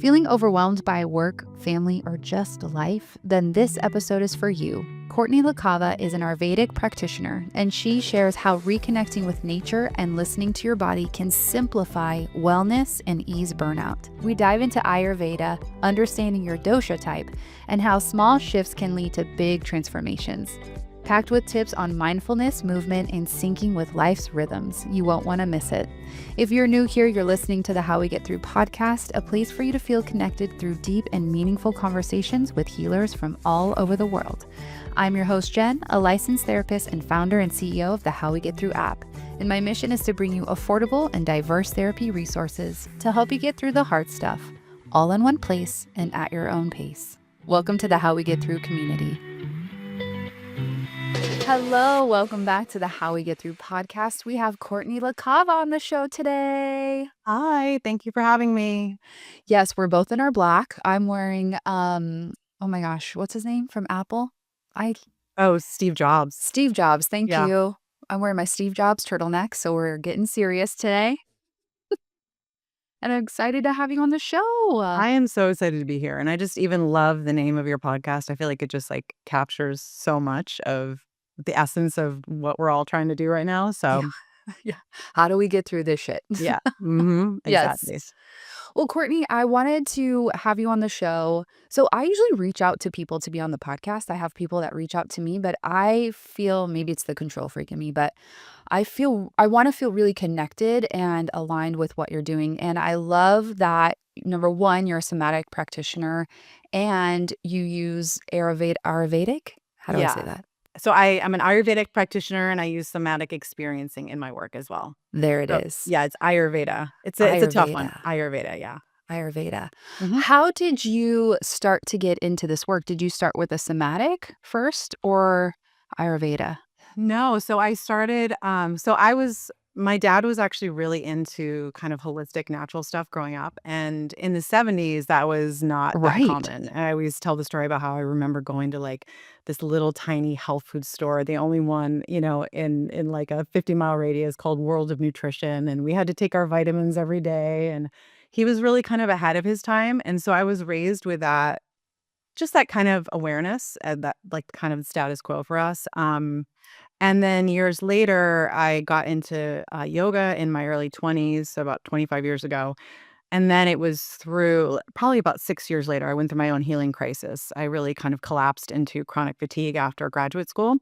Feeling overwhelmed by work, family, or just life? Then this episode is for you. Courtney LaCava is an Ayurvedic practitioner, and she shares how reconnecting with nature and listening to your body can simplify wellness and ease burnout. We dive into Ayurveda, understanding your dosha type, and how small shifts can lead to big transformations. Packed with tips on mindfulness, movement, and syncing with life's rhythms. You won't want to miss it. If you're new here, you're listening to the How We Get Through podcast, a place for you to feel connected through deep and meaningful conversations with healers from all over the world. I'm your host, Jen, a licensed therapist and founder and CEO of the How We Get Through app. And my mission is to bring you affordable and diverse therapy resources to help you get through the hard stuff, all in one place and at your own pace. Welcome to the How We Get Through community. Hello, welcome back to the How We Get Through podcast. We have Courtney LaCava on the show today. Hi, thank you for having me. Yes, we're both in our black. I'm wearing, oh my gosh, what's his name from Apple? Steve Jobs. Steve Jobs, thank Yeah. you. I'm wearing my Steve Jobs turtleneck, so we're getting serious today. And I'm excited to have you on the show. I am so excited to be here. And I just even love the name of your podcast. I feel like it just captures so much of the essence of what we're all trying to do right now. So Yeah. How do we get through this shit? yeah, exactly. Yes. Well, Courtney, I wanted to have you on the show. So I usually reach out to people to be on the podcast. I have people that reach out to me, but I feel maybe it's the control freak in me, but I want to feel really connected and aligned with what you're doing. And I love that, number one, you're a somatic practitioner and you use Ayurvedic. How do I say that? So I'm an Ayurvedic practitioner and I use somatic experiencing in my work as well. There it is. Yeah, it's Ayurveda. It's a tough one. Ayurveda, yeah. Ayurveda. Mhm. How did you start to get into this work? Did you start with a somatic first or Ayurveda? No, so I started, my dad was actually really into kind of holistic natural stuff growing up. And in the 70s, that was not that Right. common. And I always tell the story about how I remember going to this little tiny health food store, the only one, in like a 50-mile radius called World of Nutrition. And we had to take our vitamins every day. And he was really kind of ahead of his time. And so I was raised with that, just that kind of awareness and that kind of status quo for us. And then years later, I got into yoga in my early 20s, so about 25 years ago. And then it was through probably about 6 years later, I went through my own healing crisis. I really kind of collapsed into chronic fatigue after graduate school,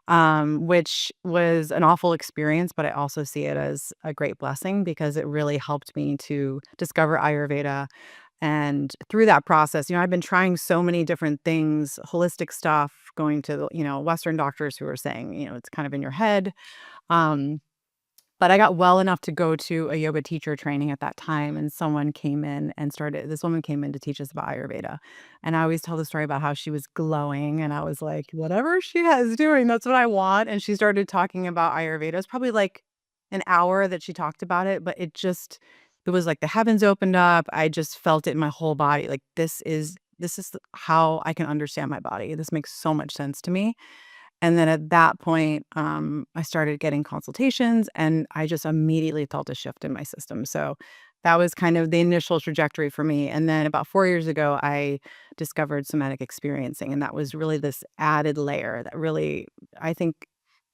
which was an awful experience, but I also see it as a great blessing because it really helped me to discover Ayurveda. And through that process, I've been trying so many different things, holistic stuff, going to, Western doctors who are saying, it's kind of in your head. But I got well enough to go to a yoga teacher training at that time. And this woman came in to teach us about Ayurveda. And I always tell the story about how she was glowing. And I was like, whatever she has doing, that's what I want. And she started talking about Ayurveda. It was probably like an hour that she talked about it, but it was like the heavens opened up. I just felt it in my whole body. Like this is how I can understand my body. This makes so much sense to me. And then at that point, I started getting consultations and I just immediately felt a shift in my system. So that was kind of the initial trajectory for me. And then about 4 years ago, I discovered somatic experiencing. And that was really this added layer that really, I think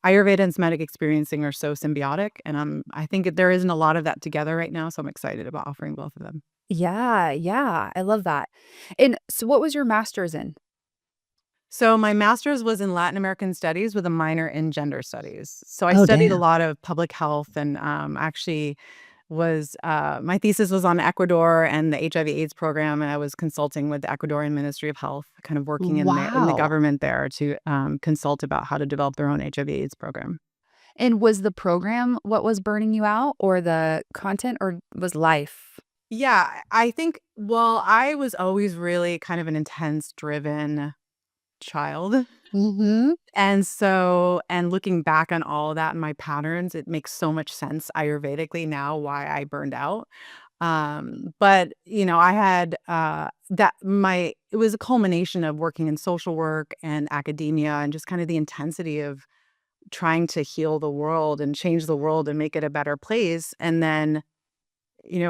Ayurveda and somatic experiencing are so symbiotic. And I think there isn't a lot of that together right now. So I'm excited about offering both of them. Yeah. I love that. And so what was your master's in? So my master's was in Latin American studies with a minor in gender studies. So I Oh, studied a damn. lot of public health and actually my thesis was on Ecuador and the HIV/AIDS program, and I was consulting with the Ecuadorian Ministry of Health, kind of working in the Wow. government there to consult about how to develop their own HIV/AIDS program. And was the program what was burning you out or the content or was life? Yeah, I think, well, I was always really kind of an intense, driven child. Mm-hmm. And looking back on all of that and my patterns, it makes so much sense Ayurvedically now why I burned out. But I had it was a culmination of working in social work and academia and just kind of the intensity of trying to heal the world and change the world and make it a better place. And then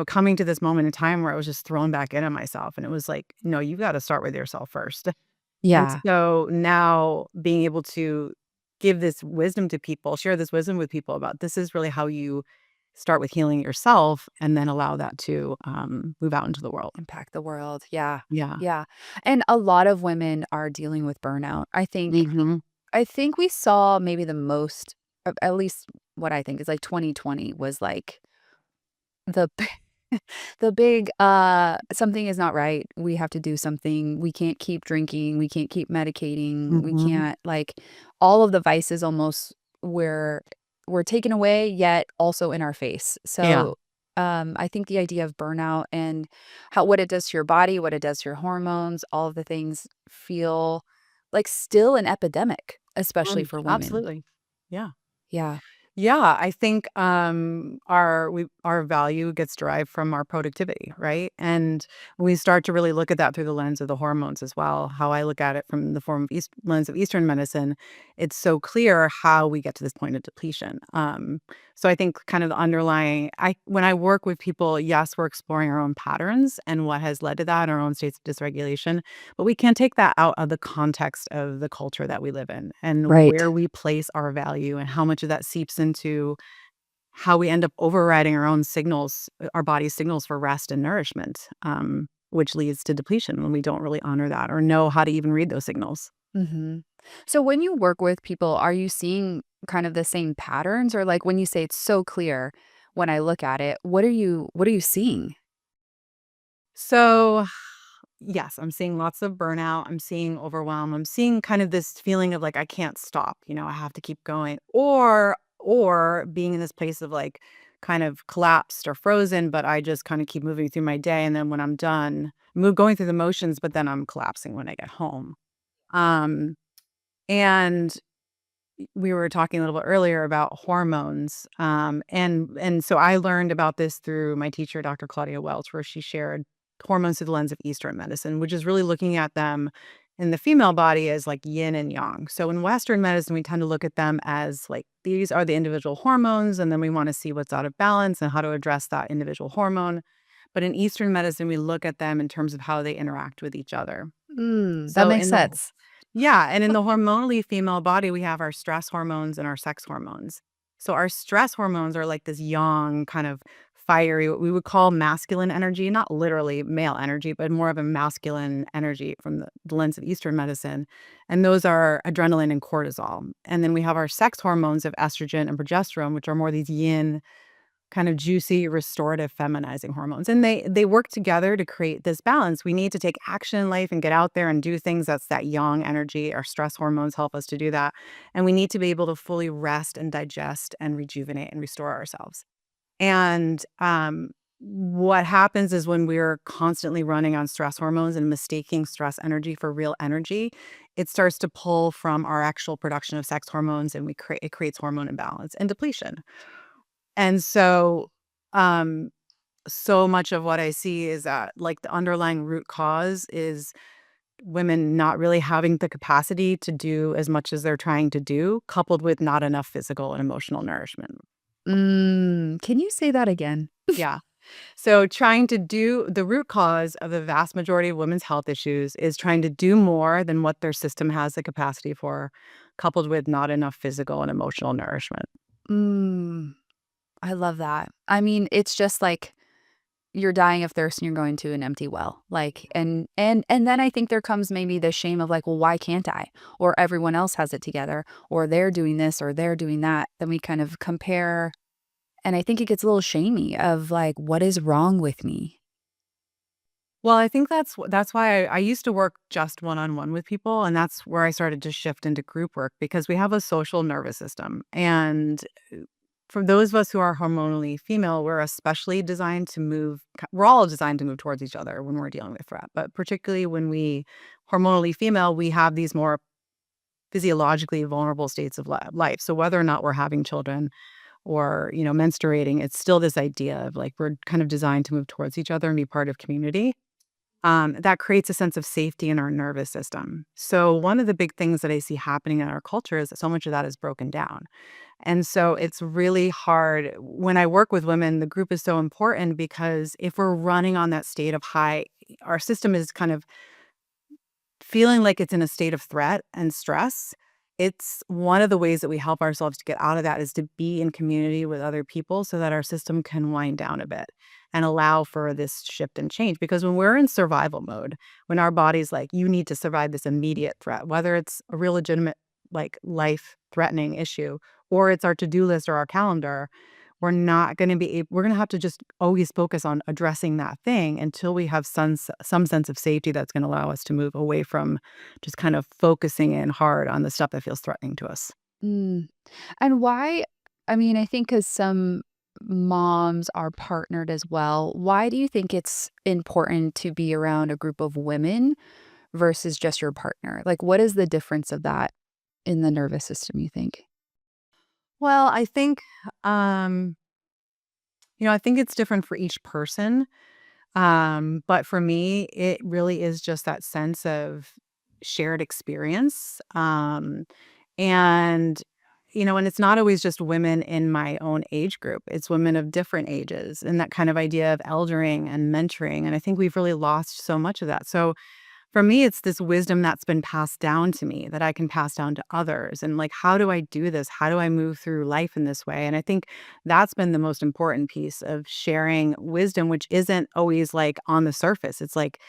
coming to this moment in time where I was just thrown back into myself, and it was like, no, you got to start with yourself first. And Yeah. so now being able to give this wisdom to people, share this wisdom with people about this is really how you start with healing yourself and then allow that to move out into the world. Impact the world. Yeah. Yeah. Yeah. And a lot of women are dealing with burnout. Hmm. I think we saw maybe the most, at least what I think is like 2020 was like the the big, something is not right. We have to do something. We can't keep drinking. We can't keep medicating. We Hmm. can't like all of the vices almost were were taken away, yet also in our face. Yeah. So, I think the idea of burnout and how what it does to your body, what it does to your hormones, all of the things feel like still an epidemic, especially for women. Absolutely. Yeah. Yeah. Yeah, I think our value gets derived from our productivity, right? And we start to really look at that through the lens of the hormones as well. How I look at it from the form of lens of Eastern medicine, it's so clear how we get to this point of depletion. So I think kind of the underlying, I when I work with people, yes, we're exploring our own patterns and what has led to that, our own states of dysregulation, but we can't take that out of the context of the culture that we live in and Right. where we place our value and how much of that seeps into how we end up overriding our own signals, our body's signals for rest and nourishment, which leads to depletion when we don't really honor that or know how to even read those signals. Mhm. So when you work with people, are you seeing kind of the same patterns or like when you say it's so clear when I look at it, what are you seeing? So, yes, I'm seeing lots of burnout. I'm seeing overwhelm. I'm seeing kind of this feeling of like I can't stop, I have to keep going. Or being in this place of like kind of collapsed or frozen, but I just kind of keep moving through my day and then when I'm done, going through the motions, but then I'm collapsing when I get home. Um and we were talking a little bit earlier about hormones. And so I learned about this through my teacher, Dr. Claudia Welch, where she shared hormones through the lens of Eastern medicine, which is really looking at them in the female body as like yin and yang. So in Western medicine, we tend to look at them as like these are the individual hormones, and then we want to see what's out of balance and how to address that individual hormone. But in Eastern medicine, we look at them in terms of how they interact with each other. That So makes in the sense. yeah, and in the hormonally female body, we have our stress hormones and our sex hormones. So our stress hormones are like this yang, kind of fiery, what we would call masculine energy, not literally male energy, but more of a masculine energy from the lens of Eastern medicine. And those are adrenaline and cortisol. And then we have our sex hormones of estrogen and progesterone, which are more these yin kind of juicy, restorative, feminizing hormones, and they work together to create this balance. We need to take action in life and get out there and do things. That's that yang energy. Our stress hormones help us to do that, and we need to be able to fully rest and digest and rejuvenate and restore ourselves. And, what happens is when we're constantly running on stress hormones and mistaking stress energy for real energy, it starts to pull from our actual production of sex hormones, and it creates hormone imbalance and depletion. And so, um, so much of what I see is that, like, the underlying root cause is women not really having the capacity to do as much as they're trying to do, coupled with not enough physical and emotional nourishment. Can you say that again? Yeah. So trying to do the root cause of the vast majority of women's health issues is trying to do more than what their system has the capacity for, coupled with not enough physical and emotional nourishment. Mm, I love that. I mean, it's just like you're dying of thirst and you're going to an empty well. Like and then I think there comes maybe the shame of like, well, why can't I? Or everyone else has it together, or they're doing this or they're doing that. Then we kind of compare and I think it gets a little shamey of like, what is wrong with me? Well, I think that's why I used to work just one-on-one with people, and that's where I started to shift into group work because we have a social nervous system. And for those of us who are hormonally female, we're especially designed to we're all designed to move towards each other when we're dealing with threat. But particularly when we hormonally female, we have these more physiologically vulnerable states of life. So whether or not we're having children or, menstruating, it's still this idea of like we're kind of designed to move towards each other and be part of community. that creates a sense of safety in our nervous system. So one of the big things that I see happening in our culture is that so much of that is broken down. And so it's really hard when I work with women, the group is so important because if we're running on that state of high, our system is kind of feeling like it's in a state of threat and stress. It's one of the ways that we help ourselves to get out of that is to be in community with other people so that our system can wind down a bit and allow for this shift and change. Because when we're in survival mode, when our body's like, you need to survive this immediate threat, whether it's a real legitimate, like life threatening issue, or it's our to do list or our calendar, we're not going to be able, we're going to have to just always focus on addressing that thing until we have some sense of safety that's going to allow us to move away from just kind of focusing in hard on the stuff that feels threatening to us. Mm. And why I mean, I think because some moms are partnered as well, why do you think it's important to be around a group of women versus just your partner? Like, what is the difference of that in the nervous system, you think? Well, I think, um, I think it's different for each person. But for me, it really is just that sense of shared experience. And, and it's not always just women in my own age group, it's women of different ages and that kind of idea of eldering and mentoring. And I think we've really lost so much of that. So for me, it's this wisdom that's been passed down to me that I can pass down to others. And like, how do I do this? How do I move through life in this way? And I think that's been the most important piece of sharing wisdom, which isn't always like on the surface. It's like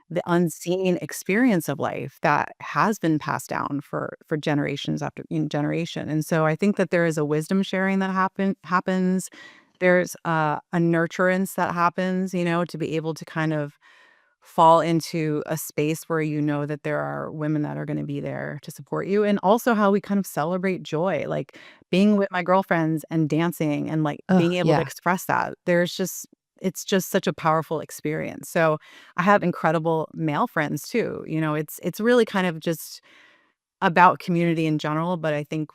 the unseen experience of life that has been passed down for generations after generation. And so I think that there is a wisdom sharing that happens. There's a nurturance that happens, to be able to kind of fall into a space where you know that there are women that are going to be there to support you, and also how we kind of celebrate joy, like being with my girlfriends and dancing and like Oh, being able to yeah. express that. It's just such a powerful experience. So I have incredible male friends too. It's really kind of just about community in general, but I think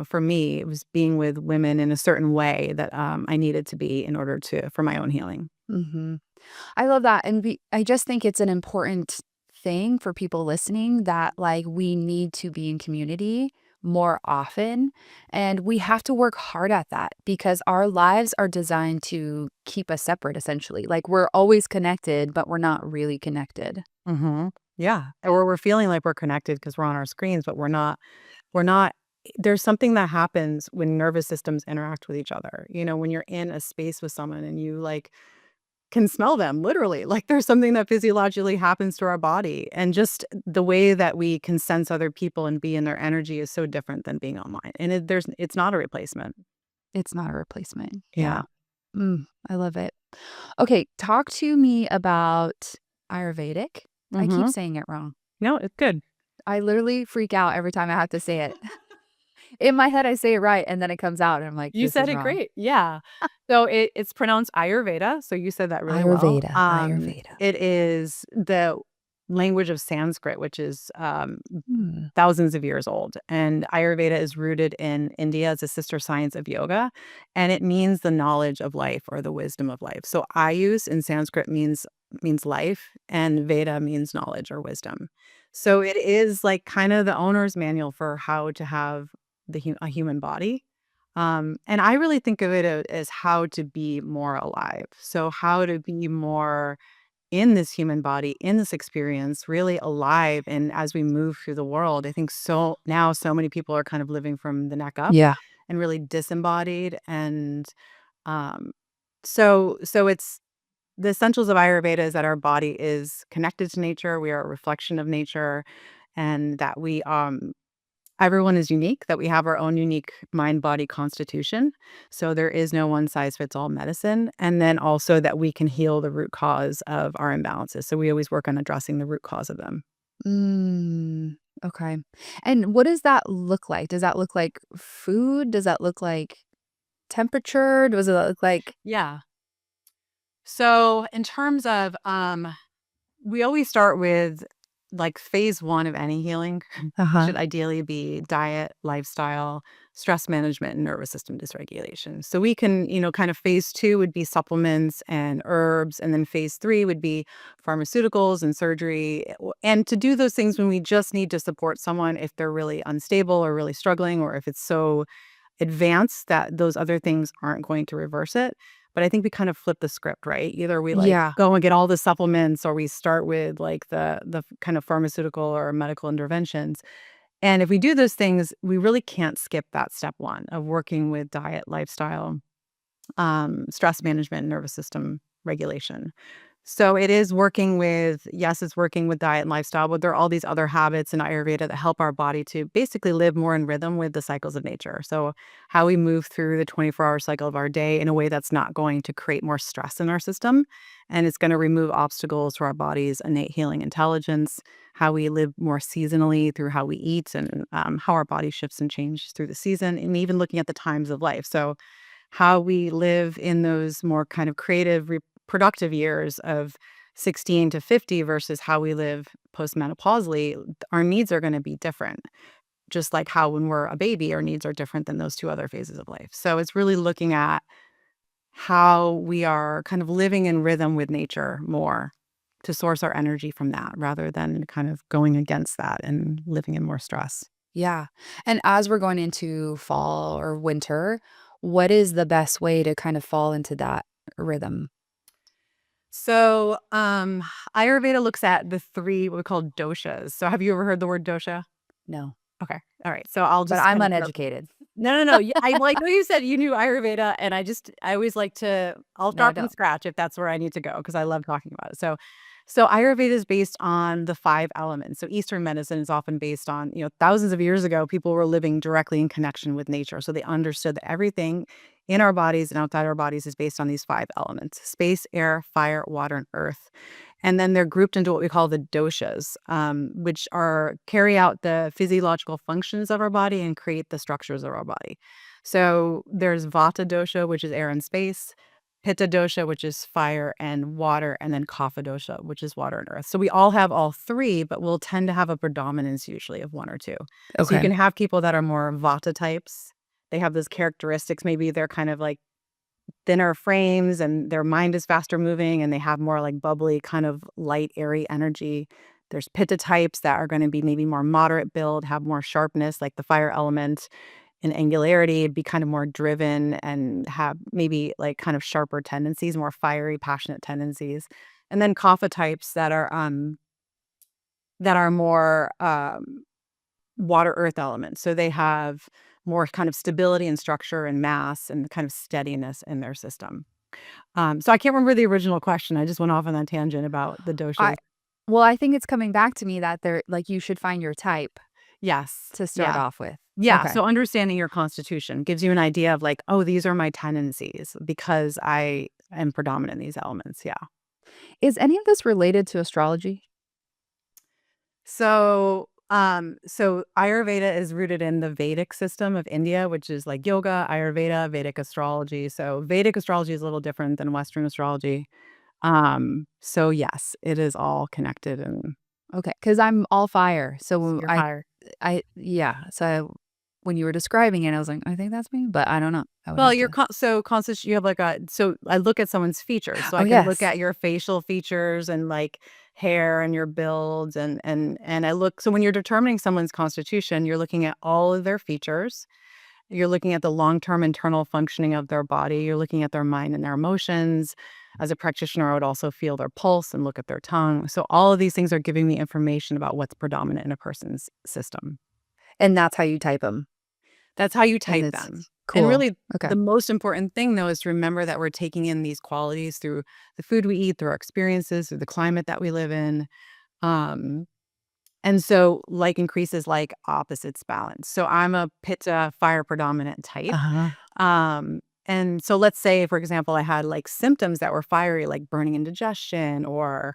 for me it was being with women in a certain way that I needed to be in order to for my own healing. Mhm. I love that, and I just think it's an important thing for people listening that, like, we need to be in community more often, and we have to work hard at that because our lives are designed to keep us separate, essentially. Like, we're always connected, but we're not really connected. Hmm. Yeah. Or we're feeling like we're connected because we're on our screens, but we're not. We're not. There's something that happens when nervous systems interact with each other. When you're in a space with someone and you like can smell them literally, like there's something that physiologically happens to our body. And just the way that we can sense other people and be in their energy is so different than being online. And it's not a replacement. It's not a replacement. Yeah. Yeah. I love it. Okay, talk to me about Ayurvedic. I keep Hmm. saying it wrong. No, it's good. I literally freak out every time I have to say it. In my head, I say it right, and then it comes out, and I'm like, You "This said is it wrong." great. Yeah. So it's pronounced Ayurveda. So you said that really well. Ayurveda, Ayurveda. It is the language of Sanskrit, which is Hmm. thousands of years old. And Ayurveda is rooted in India as a sister science of yoga. And it means the knowledge of life or the wisdom of life. So Ayus in Sanskrit means life, and Veda means knowledge or wisdom. So it is like kind of the owner's manual for how to have a human body. And I really think of it as how to be more alive. So how to be more in this human body, in this experience, really alive. And as we move through the world, I think so now so many people are kind of living from the neck up Yeah. and really disembodied. And um, so it's the essentials of Ayurveda is that our body is connected to nature. We are a reflection of nature, and that we everyone is unique, that we have our own unique mind body constitution. So there is no one size fits all medicine. And then also that we can heal the root cause of our imbalances. So we always work on addressing the root cause of them. Mm, okay. And what does that look like? Does that look like food? Does that look like temperature? Does it look like Yeah. So in terms of we always start with like phase one of any healing Uh-huh. should ideally be diet, lifestyle, stress management, and nervous system dysregulation. So we can, kind of phase two would be supplements and herbs. And then phase three would be pharmaceuticals and surgery. And to do those things when we just need to support someone if they're really unstable or really struggling, or if it's so advanced that those other things aren't going to reverse it. But I think we kind of flip the script, right? Either we like Yeah. go and get all the supplements, or we start with like the kind of pharmaceutical or medical interventions. And if we do those things, we really can't skip that step one of working with diet, lifestyle, stress management, nervous system regulation. So it is working with, yes, it's working with diet and lifestyle, but there are all these other habits in Ayurveda that help our body to basically live more in rhythm with the cycles of nature. So how we move through the 24-hour cycle of our day in a way that's not going to create more stress in our system. And it's going to remove obstacles to our body's innate healing intelligence, how we live more seasonally through how we eat, and how our body shifts and changes through the season, and even looking at the times of life. So how we live in those more kind of creative, productive years of 16 to 50 versus how we live postmenopausally, our needs are going to be different. Just like how when we're a baby, our needs are different than those two other phases of life. So it's really looking at how we are kind of living in rhythm with nature more to source our energy from that rather than kind of going against that and living in more stress. Yeah. And as we're going into fall or winter, what is the best way to kind of fall into that rhythm? So, Ayurveda looks at the three what we call doshas. So, have you ever heard the word dosha? No, Okay, all right. So, I'll but just I'm kind of start. uneducated. No, no, no. Yeah, I like what you said. You knew Ayurveda, and I always like to. I'll No, I start from don't. scratch if that's where I need to go because I love talking about it. So Ayurveda is based on the five elements. So Eastern medicine is often based on, thousands of years ago, people were living directly in connection with nature. So they understood that everything in our bodies and outside our bodies is based on these five elements: space, air, fire, water, and earth. And then they're grouped into what we call the doshas, which are carry out the physiological functions of our body and create the structures of our body. So there's Vata dosha, which is air and space, Pitta dosha, which is fire and water, and then Kapha dosha, which is water and earth. So we all have all three, but we'll tend to have a predominance usually of one or two. So you Okay. can have people that are more Vata types. They have those characteristics. Maybe they're kind of like thinner frames and their mind is faster moving and they have more like bubbly, kind of light, airy energy. There's Pitta types that are going to be maybe more moderate build, have more sharpness, like the fire element and angularity, be kind of more driven and have maybe like kind of sharper tendencies, more fiery, passionate tendencies. And then Kapha types that are more water earth elements. So they have more kind of stability and structure and mass and kind of steadiness in their system. So I can't remember the original question. I just went off on that tangent about the I doshas. well, I think it's coming back to me that they're like you should find your type Yes. to start Yeah. off with. Yeah. Okay. So understanding your constitution gives you an idea of like, oh, these are my tendencies because I am predominant in these elements. Yeah. Is any of this related to astrology? So Ayurveda is rooted in the Vedic system of India, which is like yoga, Ayurveda, Vedic astrology. So Vedic astrology is a little different than Western astrology. So yes, it is all connected and Okay, because 'cause I'm all fire. So you're higher. yeah. So when you were describing it, I was like, I think that's me, but I don't know. I would Well, have you're to. so conscious. You have like a so I look at someone's features, so Oh, I can look yes. at your facial features and like hair and your builds and I look. So when you're determining someone's constitution, you're looking at all of their features. You're looking at the long-term internal functioning of their body. You're looking at their mind and their emotions. As a practitioner, I would also feel their pulse and look at their tongue. So all of these things are giving me information about what's predominant in a person's system. And that's how you type them. That's how you And type it's them. And cool. really, Okay. the most important thing, though, is to remember that we're taking in these qualities through the food we eat, through our experiences, through the climate that we live in. Um, and so, like increases like opposites balance. So I'm a Pitta fire predominant type. Uh-huh. And so let's say, for example, I had like symptoms that were fiery, like burning indigestion or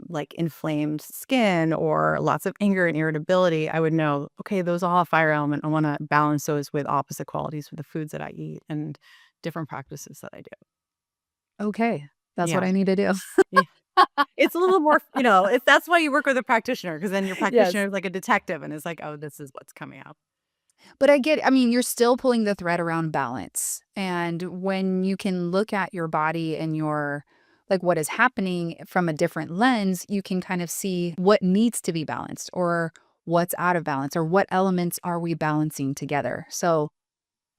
like inflamed skin or lots of anger and irritability. I would know, okay, those all have fire element. I want to balance those with opposite qualities with the foods that I eat and different practices that I do. Okay. That's what Yeah. I need to do. Yeah. It's a little more, if that's why you work with a practitioner, because then your Yes. practitioner is like a detective and is like, oh, this is what's coming up. But I mean, you're still pulling the thread around balance. And when you can look at your body and like what is happening from a different lens, you can kind of see what needs to be balanced or what's out of balance or what elements are we balancing together. So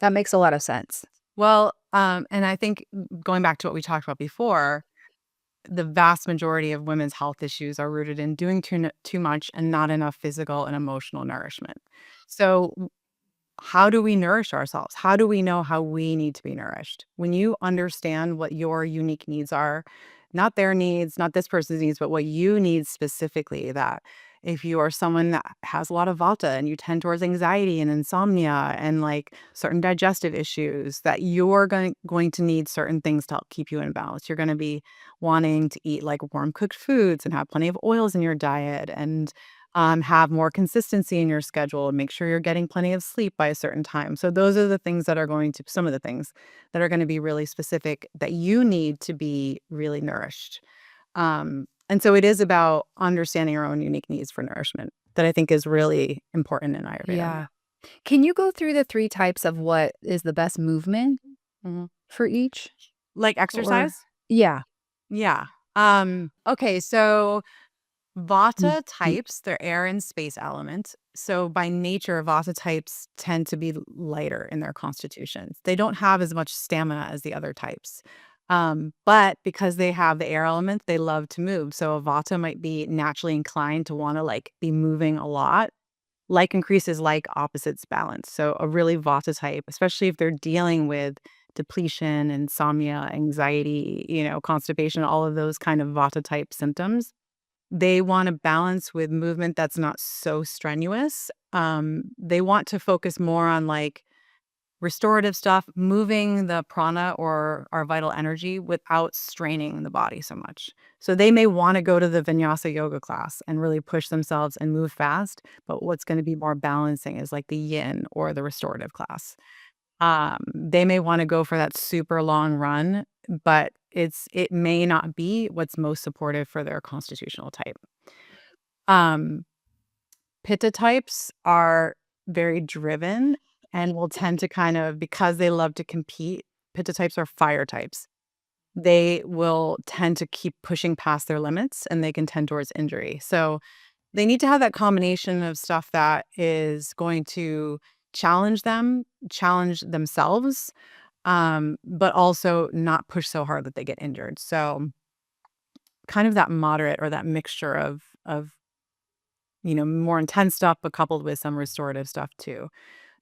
that makes a lot of sense. Well, and I think going back to what we talked about before, the vast majority of women's health issues are rooted in doing too much and not enough physical and emotional nourishment. So how do we nourish ourselves? How do we know how we need to be nourished? When you understand what your unique needs are, not their needs, not this person's needs, but what you need specifically, that if you are someone that has a lot of vata and you tend towards anxiety and insomnia and like certain digestive issues, that you're going to need certain things to help keep you in balance. You're going to be wanting to eat like warm cooked foods and have plenty of oils in your diet and have more consistency in your schedule and make sure you're getting plenty of sleep by a certain time. So those are the things that are some of the things that are going to be really specific that you need to be really nourished. And so it is about understanding your own unique needs for nourishment that I think is really important in Ayurveda. Yeah. Can you go through the three types of what is the best movement Mhm. for each? Like Or, exercise? yeah. Yeah. Okay, so Mm, Vata mm, types, they're air and space elements. So by nature, Vata types tend to be lighter in their constitutions. They don't have as much stamina as the other types. But because they have the air element, they love to move. So a Vata might be naturally inclined to want to like be moving a lot. Like increases like opposites balance. So a really Vata type, especially if they're dealing with depletion, insomnia, anxiety, constipation, all of those kind of Vata type symptoms, they want to balance with movement that's not so strenuous. They want to focus more on like restorative stuff, moving the prana or our vital energy without straining the body so much. So they may want to go to the vinyasa yoga class and really push themselves and move fast, but what's going to be more balancing is like the yin or the restorative class. They may want to go for that super long run, but it may not be what's most supportive for their constitutional type. Um, Pitta types are very driven and will tend to kind of, because they love to compete, Pitta types are fire types. They will tend to keep pushing past their limits and they can tend towards injury. So they need to have that combination of stuff that is going to challenge them, challenge themselves, but also not push so hard that they get injured. So kind of that moderate or that mixture of more intense stuff, but coupled with some restorative stuff too.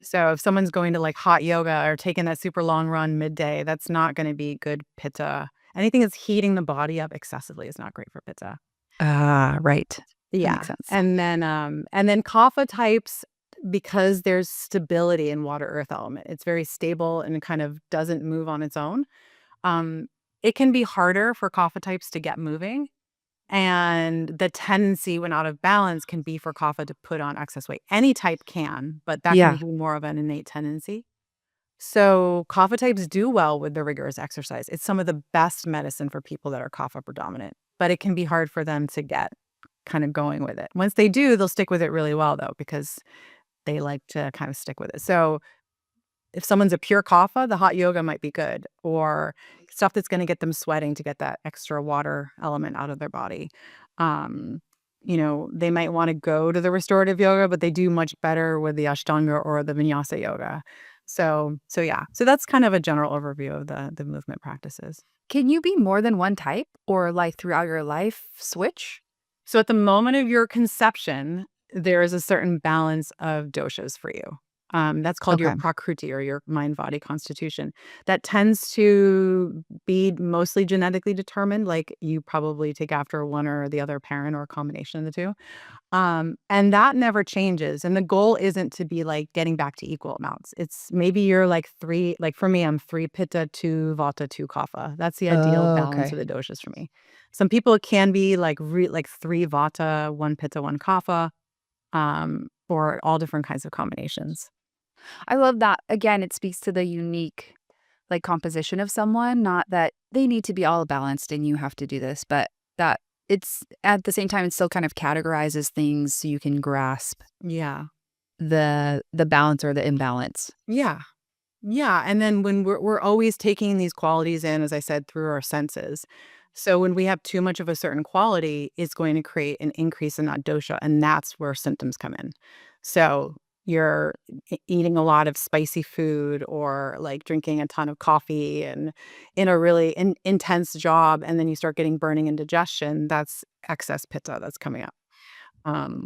So if someone's going to like hot yoga or taking that super long run midday, that's not going to be good pitta. Anything that's heating the body up excessively is not great for pitta. Ah, right. That makes Yeah. sense. And then kapha types, because there's stability in water earth element. It's very stable and it kind of doesn't move on its own. Um, it can be harder for kapha types to get moving. And the tendency when out of balance can be for kapha to put on excess weight. Any type can, but that can Yeah. be more of an innate tendency. So kapha types do well with the rigorous exercise. It's some of the best medicine for people that are kapha predominant, but it can be hard for them to get kind of going with it. Once they do, they'll stick with it really well though, because they like to kind of stick with it. So if someone's a pure kapha, the hot yoga might be good, or stuff that's going to get them sweating to get that extra water element out of their body. Um, they might want to go to the restorative yoga, but they do much better with the Ashtanga or the Vinyasa yoga. So yeah. So that's kind of a general overview of the movement practices. Can you be more than one type or like throughout your life switch? So at the moment of your conception, there is a certain balance of doshas for you. That's called your Okay. prakruti or your mind body constitution. That tends to be mostly genetically determined. Like you probably take after one or the other parent or a combination of the two. And that never changes. And the goal isn't to be like getting back to equal amounts. It's maybe you're like three, like for me, I'm three pitta, two vata, two kapha. That's the ideal Oh, balance okay. of the doshas for me. Some people it can be like like three vata, one pitta, one kapha, or all different kinds of combinations. I love that. Again, it speaks to the unique like composition of someone, not that they need to be all balanced and you have to do this, but that it's at the same time, it still kind of categorizes things so you can grasp Yeah. the balance or the imbalance. Yeah. Yeah, and then when we're always taking these qualities in, as I said, through our senses. So when we have too much of a certain quality, it's going to create an increase in that dosha, and that's where symptoms come in. So you're eating a lot of spicy food or like drinking a ton of coffee and in a really intense job, and then you start getting burning indigestion. That's excess pitta that's coming up.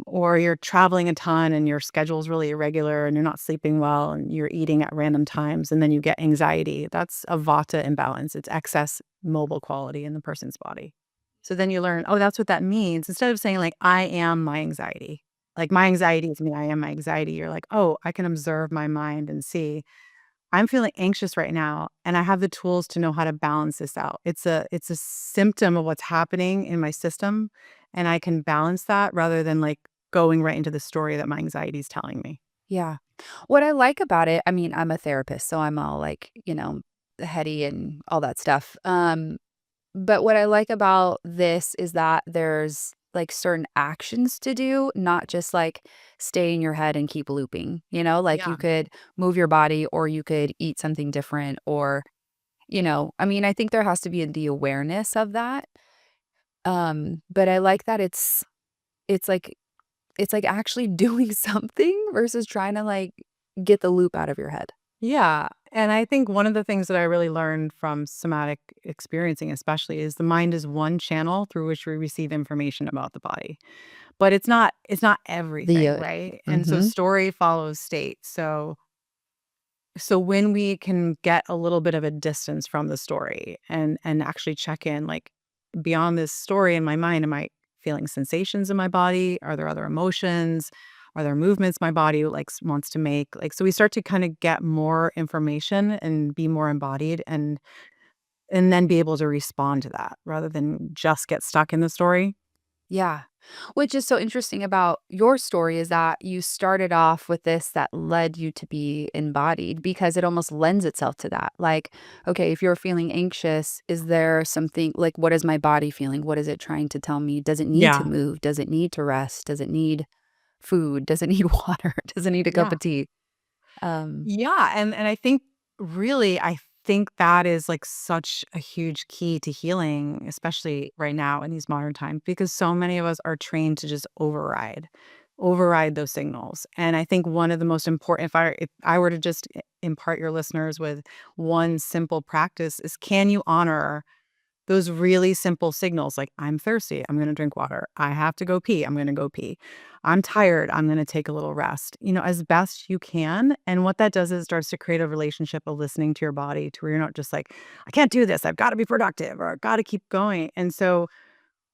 Or you're traveling a ton and your schedule's really irregular and you're not sleeping well and you're eating at random times and then you get anxiety. That's a vata imbalance. It's excess mobile quality in the person's body. So then you learn, oh, that's what that means. Instead of saying like, I am my anxiety, like my anxiety is me, I am my anxiety. You're like, oh, I can observe my mind and see I'm feeling anxious right now and I have the tools to know how to balance this out. It's a symptom of what's happening in my system and I can balance that rather than like going right into the story that my anxiety is telling me. Yeah. What I like about it, I mean, I'm a therapist, so I'm all like, heady and all that stuff. But what I like about this is that there's like certain actions to do, not just like stay in your head and keep looping. Like Yeah. you could move your body or you could eat something different or, I mean, I think there has to be the awareness of that. But I like that it's like it's like actually doing something versus trying to like get the loop out of your head. Yeah. And I think one of the things that I really learned from somatic experiencing, especially, is the mind is one channel through which we receive information about the body. But it's not The everything, right? And so Mhm. story follows state. So when we can get a little bit of a distance from the story and actually check in, like, beyond this story in my mind, am I feeling sensations in my body? Are there other emotions? Are there movements my body, like, wants to make? Like, so we start to kinda get more information and be more embodied and then be able to respond to that rather than just get stuck in the story. Yeah. Which is so interesting about your story is that you started off with this that led you to be embodied because it almost lends itself to that. Like, okay, if you're feeling anxious, is there something like, what is my body feeling? What is it trying to tell me? Does it need to Yeah. move? Does it need to rest? Does it need food? Does it need water? Does it need a cup Yeah. of tea? Um, Yeah, and I think really I think that is like such a huge key to healing, especially right now in these modern times, because so many of us are trained to just override those signals. And I think one of the most important, if I were to just impart your listeners with one simple practice, is can you honor those really simple signals like, "I'm thirsty, I'm gonna drink water. I have to go pee, I'm gonna go pee. I'm tired, I'm gonna take a little rest," as best you can, and what that does is it starts to create a relationship of listening to your body to where you're not just like, "I can't do this, I've gotta be productive," or "I've gotta keep going," and so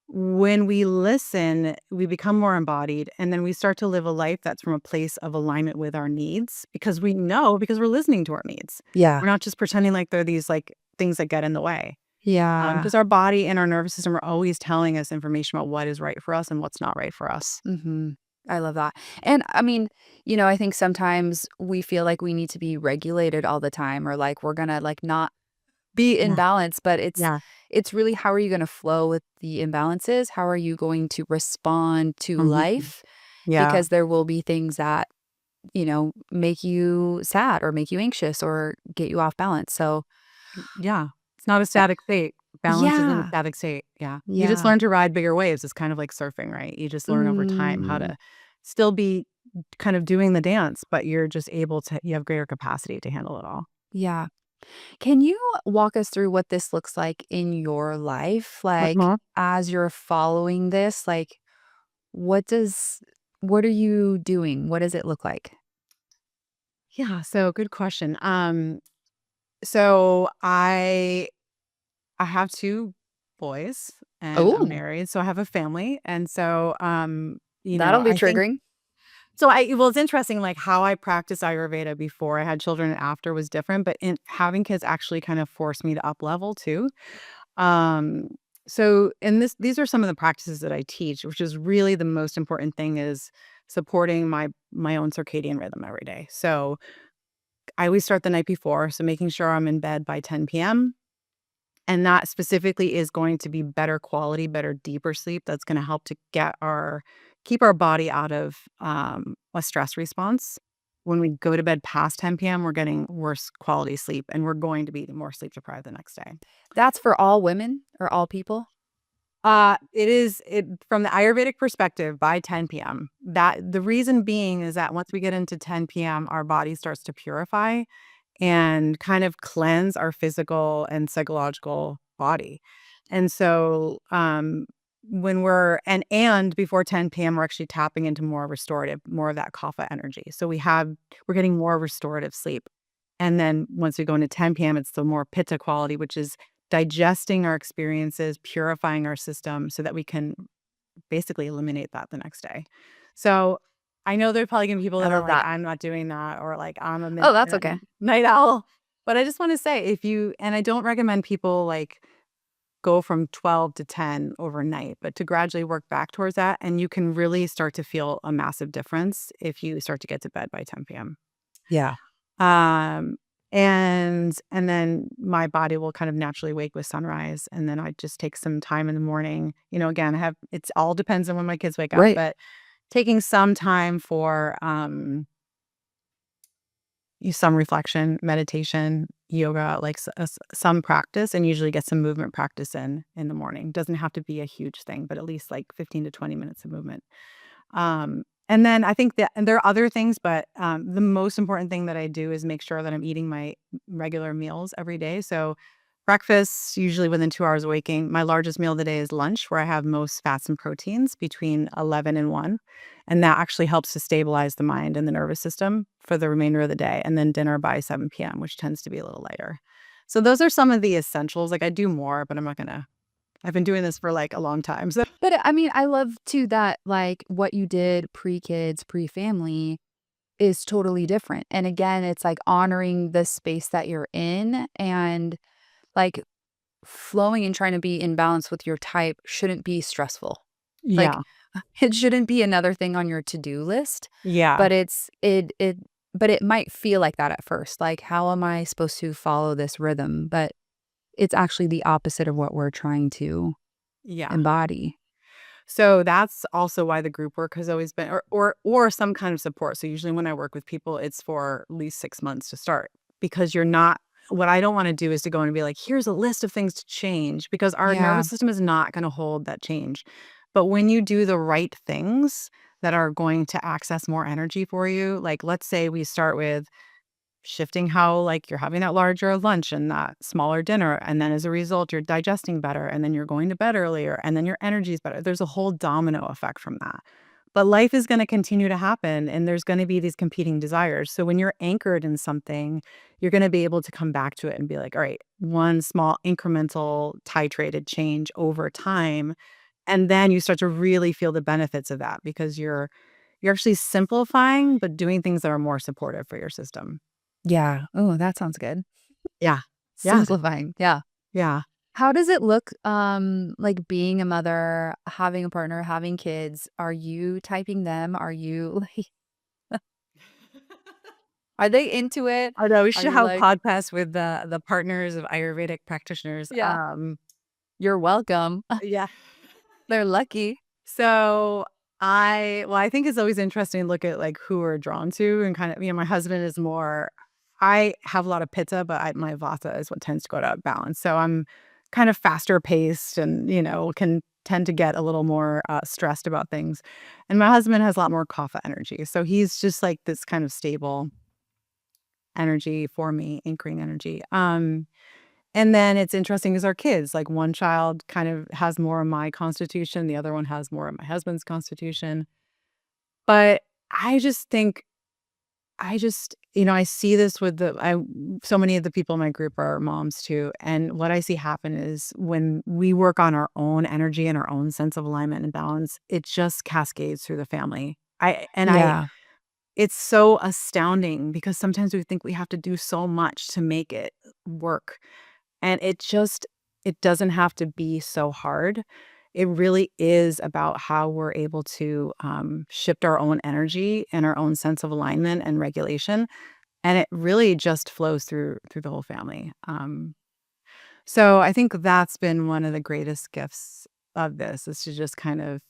when we listen, we become more embodied, and then we start to live a life that's from a place of alignment with our needs because we know because we're listening to our needs. yeah. We're not just pretending like they're these, like, things that get in the way. Yeah. Because our body and our nervous system are always telling us information about what is right for us and what's not right for us. Mhm. I love that. And I mean, I think sometimes we feel like we need to be regulated all the time or like we're gonna like not be in Yeah, balance, but yeah, it's really how are you gonna flow with the imbalances? How are you going to respond to mhm, life? yeah, Because there will be things that, make you sad or make you anxious or get you off balance. So, yeah. It's not a uh, static state. Balance isn't a yeah. static state, yeah. You just Yeah. learn to ride bigger waves. It's kind of like surfing, right? You just learn over time how Mm, to still be kind of doing the dance, but you're just able to you have greater capacity to handle it all. yeah. Can you walk us through what this looks like in your life? Like, Uh-huh. as you're following this, like, what does what are you doing? What does it look like? Yeah, so good question. So I have 2 boys, and I'm Oh, married, so I have a family, and so, that'll be I think triggering. it's interesting, like, how I practiced Ayurveda before I had children and after was different, but in having kids actually kind of forced me to up level too. Um, so in these are some of the practices that I teach, which is really the most important thing is supporting my own circadian rhythm every day. So I always start the night before, so making sure I'm in bed by 10 PM. And that specifically is going to be better quality, better, deeper sleep. That's going to help to keep our body out of a stress response. When we go to bed past 10 p.m., we're getting worse quality sleep, and we're going to be more sleep deprived the next day. That's for all women or all people? It from the Ayurvedic perspective by 10 p.m. That the reason being is that once we get into 10 p.m., our body starts to purify and kind of cleanse our physical and psychological body. And so when and before 10 p.m., we're actually tapping into more restorative, more of that kapha energy. So we're getting more restorative sleep. And then once we go into 10 p.m., it's the more pitta quality, which is digesting our experiences, purifying our system so that we can basically eliminate that the next day. So I know there's probably gonna be people I that are love like, that. I'm not doing that, or like I'm a Oh, that's okay. night owl. But I just want to say and I don't recommend people like go from 12 to 10 overnight, but to gradually work back towards that. And you can really start to feel a massive difference if you start to get to bed by 10 p.m. Yeah. Um, and then my body will kind of naturally wake with sunrise, and then I just take some time in the morning. Again, it's all depends on when my kids wake up, Right. but taking some time for some reflection, meditation, yoga, like some practice, and usually get some movement practice in the morning. Doesn't have to be a huge thing, but at least like 15 to 20 minutes of movement. And then I think that and there are other things, but the most important thing that I do is make sure that I'm eating my regular meals every day. So breakfast, usually within 2 hours of waking. My largest meal of the day is lunch, where I have most fats and proteins between 11 and 1. And that actually helps to stabilize the mind and the nervous system for the remainder of the day. And then dinner by 7 p.m., which tends to be a little lighter. So those are some of the essentials. Like I do more, but I've been doing this for like a long time. So But I mean, I love too that like what you did pre-kids, pre-family is totally different. And again, it's like honoring the space that you're in and like flowing and trying to be in balance with your type shouldn't be stressful. Like yeah. it shouldn't be another thing on your to-do list, Yeah. but it might feel like that at first. Like, how am I supposed to follow this rhythm? But it's actually the opposite of what we're trying to Yeah. embody. So that's also why the group work has always been or some kind of support. So usually when I work with people, it's for at least 6 months to start, because you're not what I don't want to do is to go and be like, here's a list of things to change, because our Yeah. nervous system is not going to hold that change. But when you do the right things that are going to access more energy for you, like let's say we start with shifting how like you're having that larger lunch and that smaller dinner, and then as a result you're digesting better, and then you're going to bed earlier, and then your energy is better. There's a whole domino effect from that. But life is going to continue to happen, and there's going to be these competing desires. So when you're anchored in something, you're going to be able to come back to it and be like, all right, one small incremental titrated change over time, and then you start to really feel the benefits of that, because you're actually simplifying but doing things that are more supportive for your system. Yeah. Oh, that sounds good. Yeah. Yeah. Simplifying. Yeah. Yeah. How does it look, like being a mother, having a partner, having kids? Are you typing them? Are you like are they into it? I know we Are should you have a like, podcast with the partners of Ayurvedic practitioners. "Yeah, you're welcome." Yeah. They're lucky. So I think it's always interesting to look at like who we're drawn to, and kind of, my husband is more, I have a lot of pitta, but my vata is what tends to go to balance. So I'm kind of faster paced and, can tend to get a little more stressed about things. And my husband has a lot more kapha energy. So he's just like this kind of stable energy for me, anchoring energy. And then it's interesting is our kids, like one child kind of has more of my constitution, the other one has more of my husband's constitution. But I just think, I see this with so many of the people in my group are moms too. And what I see happen is when we work on our own energy and our own sense of alignment and balance, it just cascades through the family. Yeah. It's so astounding, because sometimes we think we have to do so much to make it work. And it doesn't have to be so hard. It really is about how we're able to shift our own energy and our own sense of alignment and regulation. And it really just flows through the whole family. So I think that's been one of the greatest gifts of this is to just kind of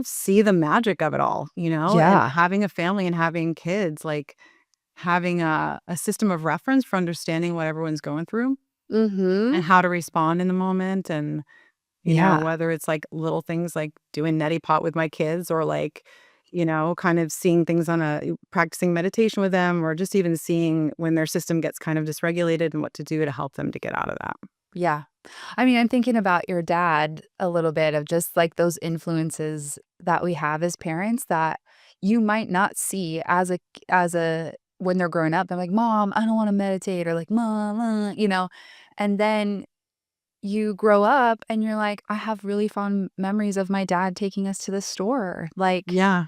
see the magic of it all, and Yeah. having a family and having kids, like having a system of reference for understanding what everyone's going through Mhm. and how to respond in the moment. And, Yeah. whether it's like little things like doing neti pot with my kids or like, kind of seeing things practicing meditation with them or just even seeing when their system gets kind of dysregulated and what to do to help them to get out of that. Yeah. I mean, I'm thinking about your dad a little bit of just like those influences that we have as parents that you might not see as a when they're growing up. They're like, "Mom, I don't want to meditate," or like, "Mom," and then you grow up and you're like, "I have really fond memories of my dad taking us to the store." Like, Yeah.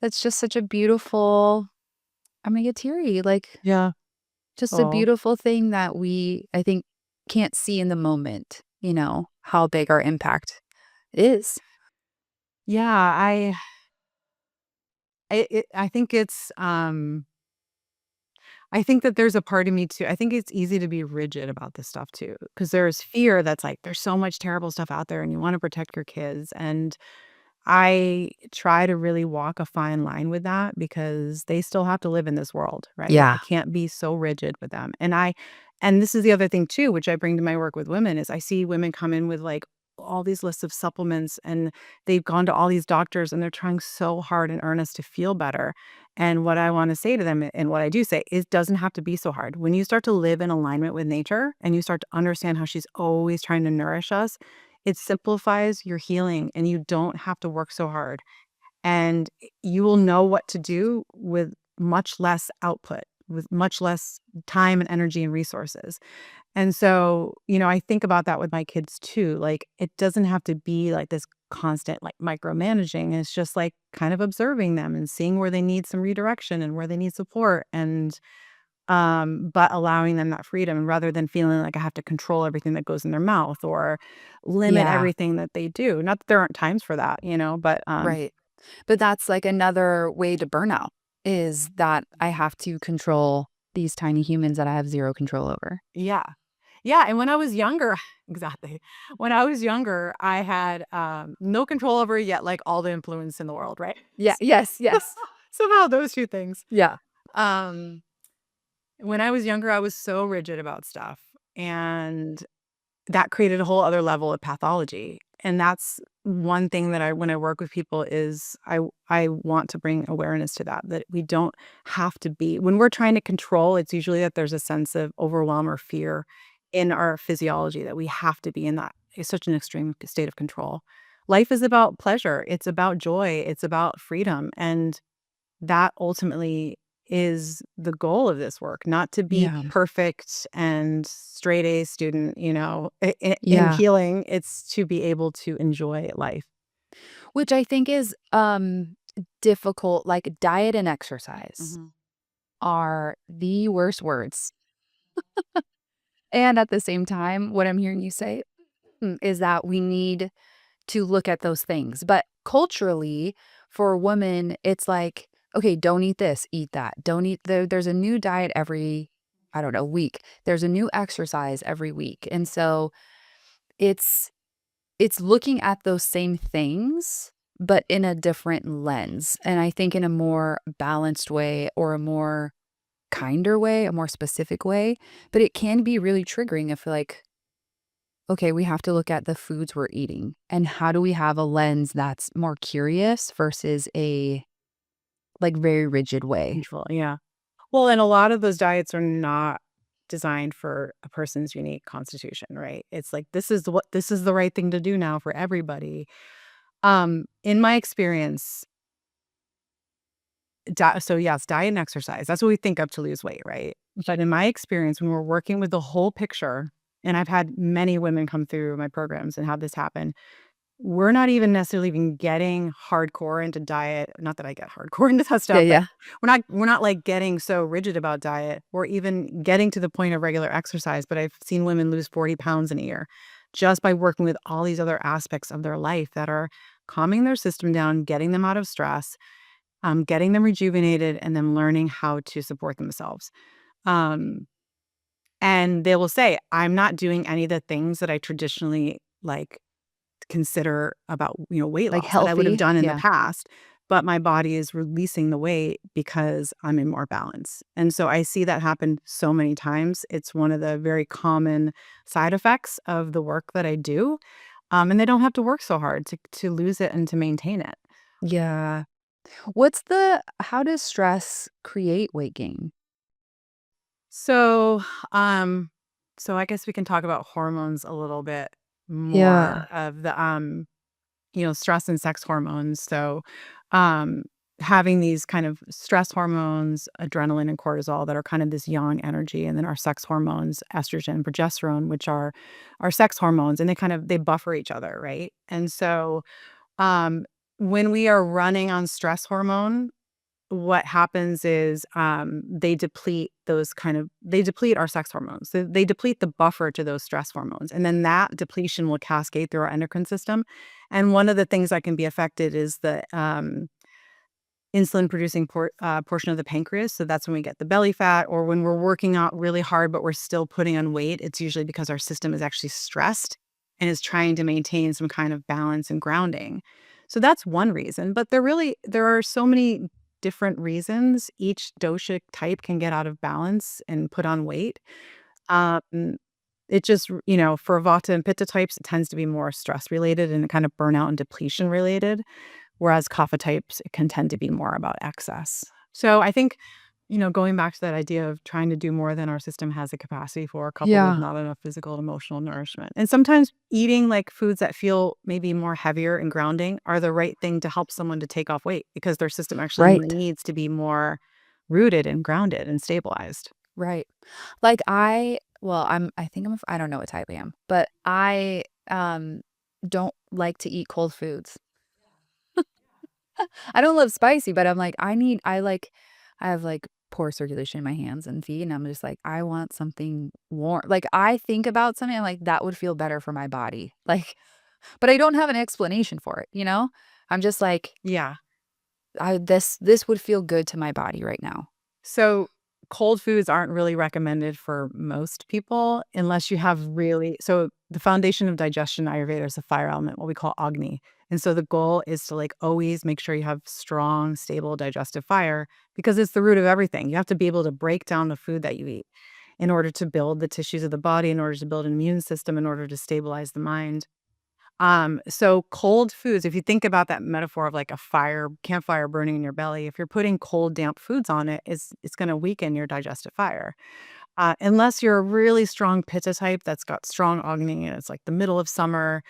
that's just such a beautiful I'm gonna get teary, like, Yeah. just a Oh, beautiful thing that we, I think, can't see in the moment, how big our impact is. yeah. I think I think that there's a part of me too. I think it's easy to be rigid about this stuff too, because there's fear that's like there's so much terrible stuff out there, and you want to protect your kids. And I try to really walk a fine line with that because they still have to live in this world, right? I Yeah. can't be so rigid with them. And this is the other thing too, which I bring to my work with women is I see women come in with like all these lists of supplements and they've gone to all these doctors and they're trying so hard and earnest to feel better. And what I want to say to them and what I do say, it doesn't have to be so hard. When you start to live in alignment with nature and you start to understand how she's always trying to nourish us, it simplifies your healing and you don't have to work so hard. And you will know what to do with much less output, with much less time and energy and resources. And so, I think about that with my kids too. Like, it doesn't have to be like this constant, like micromanaging. It's just like kind of observing them and seeing where they need some redirection and where they need support. But allowing them that freedom rather than feeling like I have to control everything that goes in their mouth or limit Yeah. everything that they do. Not that there aren't times for that, but Right. But that's like another way to burnout is that I have to control these tiny humans that I have zero control over. yeah. Yeah, and when I was younger exactly. When I was younger, I had, no control over it yet, like, all the influence in the world, right? Yeah. Yes. Yes. Somehow those 2 things. Yeah. Um, when I was younger, I was so rigid about stuff, and that created a whole other level of pathology, and that's one thing that when I work with people is I want to bring awareness to that, that we don't have to be when we're trying to control, it's usually that there's a sense of overwhelm or fear in our physiology that we have to be in that it's such an extreme state of control. Life is about pleasure, it's about joy, it's about freedom, and that ultimately is the goal of this work, not to be Yeah. perfect and straight A student, in Yeah. healing, it's to be able to enjoy life. Which I think is difficult. Like diet and exercise Mhm. are the worst words. And at the same time, what I'm hearing you say is that we need to look at those things. But culturally, for a woman, it's like, okay, don't eat this, eat that. Don't eat there's a new diet every, I don't know, week. There's a new exercise every week. And so it's it's looking at those same things, but in a different lens. And I think in a more balanced way or a more kinder way, a more specific way. But it can be really triggering if like, okay, we have to look at the foods we're eating and how do we have a lens that's more curious versus a like very rigid way. Control, yeah. Well, and a lot of those diets are not designed for a person's unique constitution, right? It's like this is the right thing to do now for everybody. In my experience, so yes, diet and exercise. That's what we think of to lose weight, right? But in my experience, when we're working with the whole picture, and I've had many women come through my programs and have this happen, we're not even necessarily even getting hardcore into diet. Not that I get hardcore into that Yeah, stuff, but yeah. we're not like getting so rigid about diet or even getting to the point of regular exercise. But I've seen women lose 40 pounds in a year just by working with all these other aspects of their life that are calming their system down, getting them out of stress, getting them rejuvenated, and then learning how to support themselves. Um, And they will say, I'm not doing any of the things that I traditionally like consider about, weight Like loss that I would have healthy? done in the Yeah. past, but my body is releasing the weight because I'm in more balance. And so I see that happen so many times. It's one of the very common side effects of the work that I do. And they don't have to work so hard to lose it and to maintain it. Yeah. How does stress create weight gain? So, um, so I guess we can talk about hormones a little bit more Yeah. of the stress and sex hormones. So, um, having these kind of stress hormones, adrenaline and cortisol, that are kind of this yang energy, and then our sex hormones, estrogen and progesterone, which are our sex hormones, and they buffer each other, right? And so, um, when we are running on stress hormone, what happens is they deplete our sex hormones. They deplete the buffer to those stress hormones, and then that depletion will cascade through our endocrine system. And one of the things that can be affected is the insulin producing portion of the pancreas. So that's when we get the belly fat, or when we're working out really hard but we're still putting on weight. It's usually because our system is actually stressed and is trying to maintain some kind of balance and grounding. So that's one reason, but there are so many different reasons each dosha type can get out of balance and put on weight. um, it just, for vata and pitta types, it tends to be more stress related and kind of burnout and depletion related. Whereas kapha types, it can tend to be more about excess. So I think, going back to that idea of trying to do more than our system has the capacity for, coupled with Yeah. not enough physical and emotional nourishment. And sometimes eating like foods that feel maybe more heavier and grounding are the right thing to help someone to take off weight, because their system actually Right. needs to be more rooted and grounded and stabilized. Right. Like I think I don't know what type I am, but I don't like to eat cold foods. I don't love spicy, but I'm like, I have like poor circulation in my hands and feet. And I'm just like, I want something warm. Like I think about something, I'm like, that would feel better for my body. Like, but I don't have an explanation for it, you know? I'm just like, Yeah. this would feel good to my body right now. So cold foods aren't really recommended for most people unless you have really, so the foundation of digestion in Ayurveda is a fire element, what we call Agni. And so the goal is to like always make sure you have strong, stable digestive fire, because it's the root of everything. You have to be able to break down the food that you eat in order to build the tissues of the body, in order to build an immune system, in order to stabilize the mind. So cold foods, if you think about that metaphor of like a campfire burning in your belly, if you're putting cold, damp foods on it, it's going to weaken your digestive fire. Unless you're a really strong pitta type that's got strong agni and it's like the middle of summer,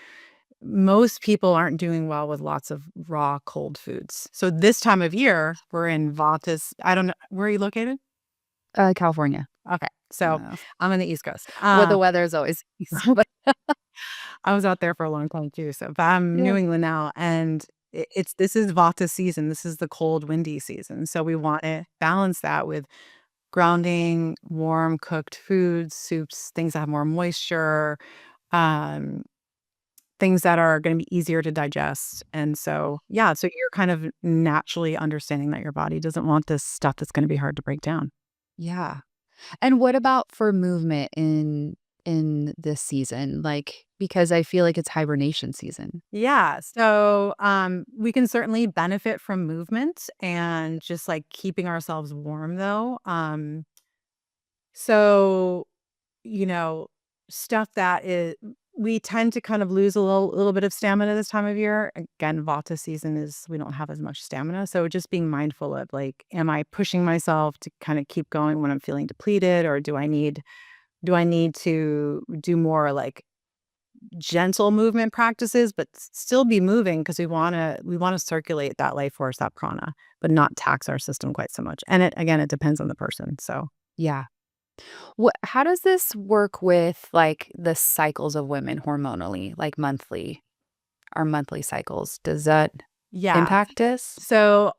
most people aren't doing well with lots of raw, cold foods. So this time of year, we're in Vatas. I don't know. Where are you located? California. Okay. So Uh, I'm on the East Coast. well, the weather is always but I was out there for a long time too. So, but I'm yeah. New England now, and this is Vata season. This is the cold, windy season. So we want to balance that with grounding, warm cooked foods, soups, things that have more moisture, um, things that are going to be easier to digest. And so, yeah, so you're kind of naturally understanding that your body doesn't want this stuff that's going to be hard to break down. Yeah. And what about for movement in this season? Like, because I feel like it's hibernation season. Yeah. So we can certainly benefit from movement and just like keeping ourselves warm though. So, you know, stuff that is we tend to kind of lose a little bit of stamina this time of year. Again, Vata season is we don't have as much stamina. So just being mindful of like, am I pushing myself to kind of keep going when I'm feeling depleted, or do I need to do more like gentle movement practices, but still be moving, because we want to circulate that life force, that prana, but not tax our system quite so much. And it depends on the person. So Yeah. How does this work with like the cycles of women hormonally, like our monthly cycles? Does that yeah. impact us? So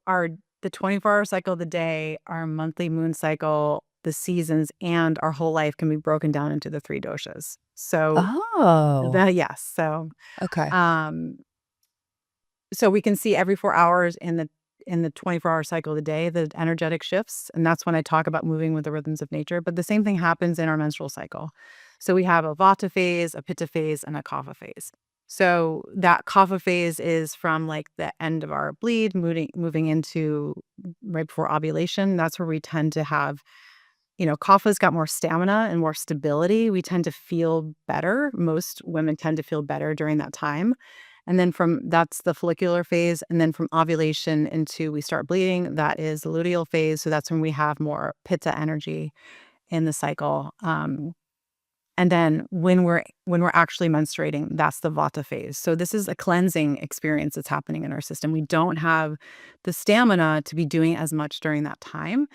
our the 24-hour cycle of the day, our monthly moon cycle, the seasons, and our whole life can be broken down into the three doshas. So Oh, yes. okay. Um so we can see every 4 hours in the 24-hour cycle of the day, the energetic shifts. And that's when I talk about moving with the rhythms of nature. But the same thing happens in our menstrual cycle. So we have a vata phase, a pitta phase, and a kapha phase. So that kapha phase is from like the end of our bleed, moving into right before ovulation. That's where we tend to have, kapha's got more stamina and more stability. We tend to feel better. Most women tend to feel better during that time. And then that's the follicular phase. And then from ovulation into we start bleeding, that is the luteal phase. So that's when we have more pitta energy in the cycle. And then when we're actually menstruating, that's the vata phase. So this is a cleansing experience that's happening in our system. We don't have the stamina to be doing as much during that time.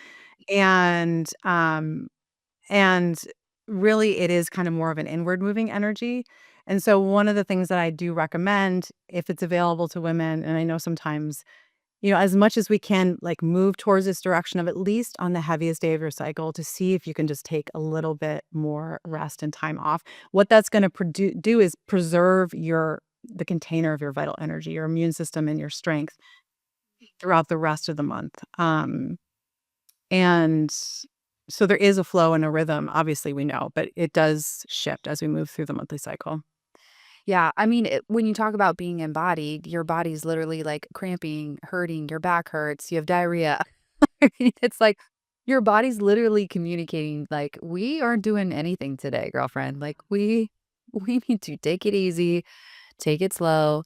And and really it is kind of more of an inward moving energy. And so one of the things that I do recommend if it's available to women, and I know sometimes, as much as we can, like, move towards this direction of at least on the heaviest day of your cycle to see if you can just take a little bit more rest and time off. What that's gonna do is preserve the container of your vital energy, your immune system, and your strength throughout the rest of the month. And so there is a flow and a rhythm, obviously, we know, but it does shift as we move through the monthly cycle. Yeah, I mean, when you talk about being embodied, your body's literally like cramping, hurting, your back hurts, you have diarrhea. It's like your body's literally communicating like, "We aren't doing anything today, girlfriend. Like we need to take it easy, take it slow."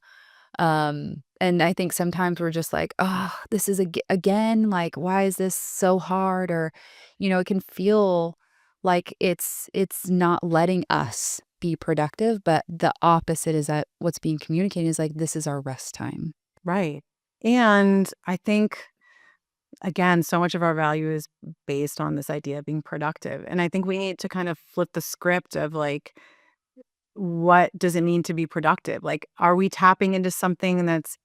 And I think sometimes we're just like, "Oh, this is again, like, why is this so hard?" Or, it can feel like it's not letting us be productive, but the opposite is that what's being communicated is like, this is our rest time. Right. And I think, again, so much of our value is based on this idea of being productive. And I think we need to kind of flip the script of like, what does it mean to be productive? Like, are we tapping into something that's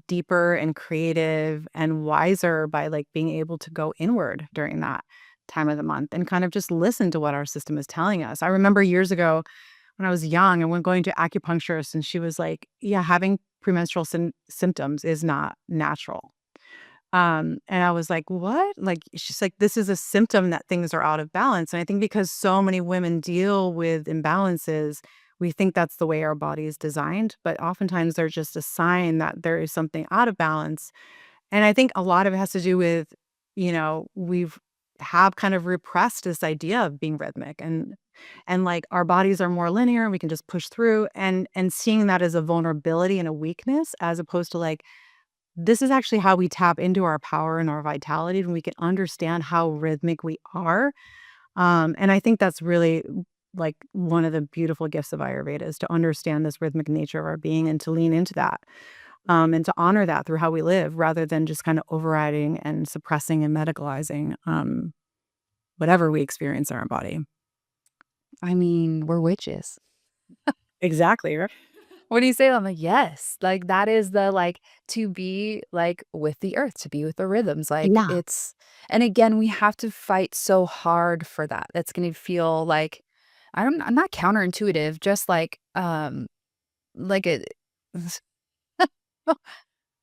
deeper and creative and wiser by like being able to go inward during that time of the month and kind of just listen to what our system is telling us? I remember years ago when I was young and when going to acupuncturist, and she was like, yeah, having premenstrual symptoms is not natural. And I was like, "What?" Like, she's like, "This is a symptom that things are out of balance." And I think because so many women deal with imbalances, we think that's the way our body is designed, but oftentimes they're just a sign that there is something out of balance. And I think a lot of it has to do with, we've have kind of repressed this idea of being rhythmic, and like our bodies are more linear and we can just push through, and seeing that as a vulnerability and a weakness as opposed to like, this is actually how we tap into our power and our vitality when we can understand how rhythmic we are. And I think that's really like one of the beautiful gifts of Ayurveda is to understand this rhythmic nature of our being and to lean into that, and to honor that through how we live rather than just kind of overriding and suppressing and medicalizing whatever we experience in our body. I mean, we're witches. Exactly. Right. When you say that, I'm like, yes, like that is the like to be like with the earth, to be with the rhythms. Like Yeah. and again, we have to fight so hard for that. That's going to feel like, I'm not counterintuitive, just like it,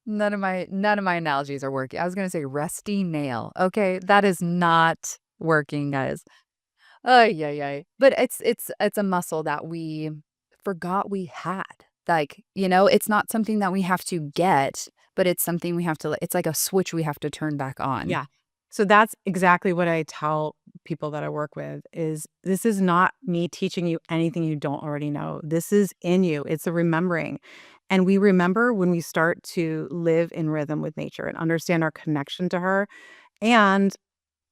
none of my analogies are working. I was going to say rusty nail. Okay. That is not working, guys. Oh, yeah, yeah. But it's a muscle that we forgot we had. Like, it's not something that we have to get, but it's something we have to, it's like a switch we have to turn back on. Yeah. So that's exactly what I tell people that I work with is this is not me teaching you anything you don't already know. This is in you. It's a remembering. And we remember when we start to live in rhythm with nature and understand our connection to her. And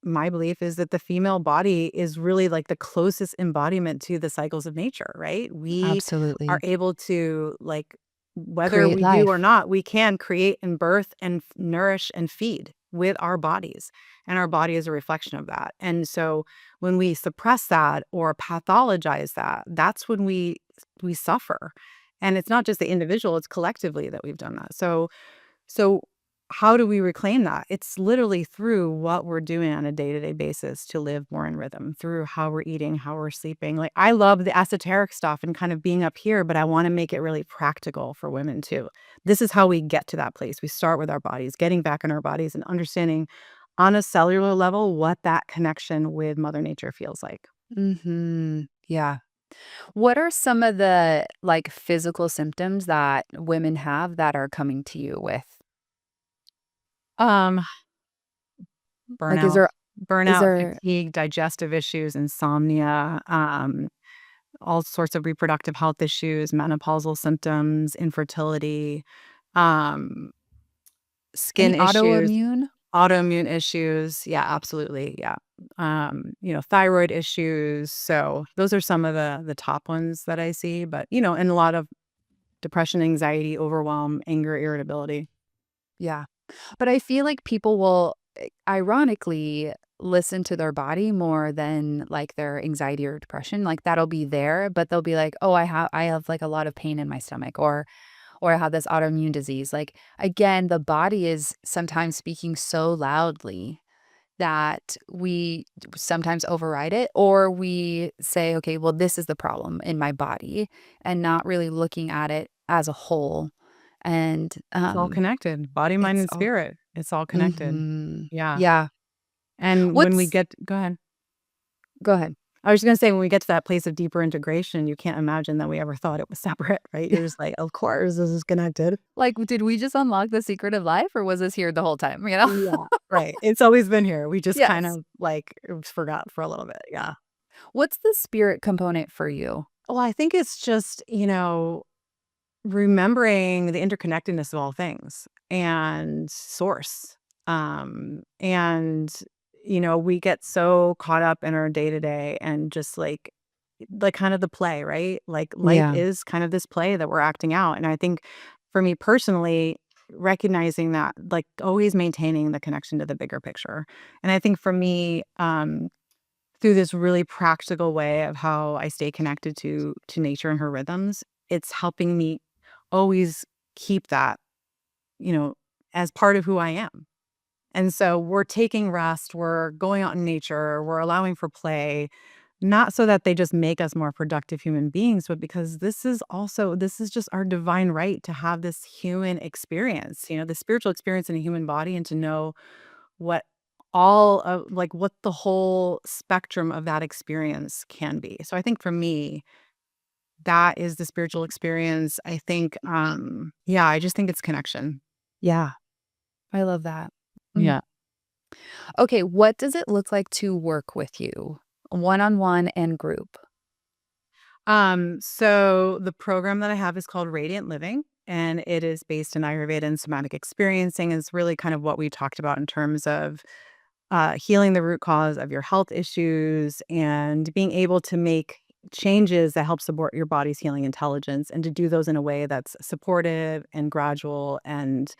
my belief is that the female body is really like the closest embodiment to the cycles of nature, right? We are Absolutely. able to like, whether Create we do or life. not, we can create and birth and nourish and feed with our bodies. And our body is a reflection of that. And so when we suppress that or pathologize that, that's when we suffer. And it's not just the individual, it's collectively that we've done that. So how do we reclaim that? It's literally through what we're doing on a day-to-day basis to live more in rhythm, through how we're eating, how we're sleeping. Like, I love the esoteric stuff and kind of being up here, but I want to make it really practical for women too. This is how we get to that place. We start with our bodies, getting back in our bodies and understanding on a cellular level what that connection with Mother Nature feels like. Yeah. What are some of the, like, physical symptoms that women have that are coming to you with? Um, Like, burnout, is burnout, there fatigue, digestive issues, insomnia, all sorts of reproductive health issues, menopausal symptoms, infertility, um, skin any issues, autoimmune? autoimmune issues. Yeah, absolutely. Yeah. Thyroid issues. So those are some of the top ones that I see, but and a lot of depression, anxiety, overwhelm, anger, irritability. Yeah. But I feel like people will, ironically listen to their body more than, like, their anxiety or depression. Like, that'll be there, but they'll be like, "Oh, I have, like, a lot of pain in my stomach," or "I have this autoimmune disease." Like, again, the body is sometimes speaking so loudly that we sometimes override it, or we say, "Okay, well, this is the problem in my body," and not really looking at it as a whole. And, It's all connected. Body, mind, it's and all spirit. It's all connected. Mhm. Yeah. Yeah. And when we What's get go ahead. Go ahead. I was gonna say when we get to that place of deeper integration, you can't imagine that we ever thought it was separate, right? You're just like, "Of course, this is connected." Like, did we just unlock the secret of life, or was this here the whole time, you know? Yeah, right. It's always been here. We just kind Yes. of, like, forgot for a little bit, yeah. What's the spirit component for you? Well, I think it's just, remembering the interconnectedness of all things and source. And we get so caught up in our day to day and just like kind of the play, right? Like life Yeah. is kind of this play that we're acting out. And I think for me personally, recognizing that, like always maintaining the connection to the bigger picture. And I think for me, through this really practical way of how I stay connected to nature and her rhythms, it's helping me always keep that, you know, as part of who I am. And so we're taking rest, we're going out in nature, we're allowing for play, not so that they just make us more productive human beings, but because this is just our divine right to have this human experience, the spiritual experience in a human body and to know what all of like what the whole spectrum of that experience can be. So I think for me, that is the spiritual experience. I think yeah, I just think it's connection. Yeah. I love that. Mm. Yeah. Okay, what does it look like to work with you, one-on-one and group? So the program that I have is called Radiant Living, and it is based in Ayurveda and somatic experiencing. Is really kind of what we talked about in terms of healing the root cause of your health issues and being able to make changes that help support your body's healing intelligence and to do those in a way that's supportive and gradual and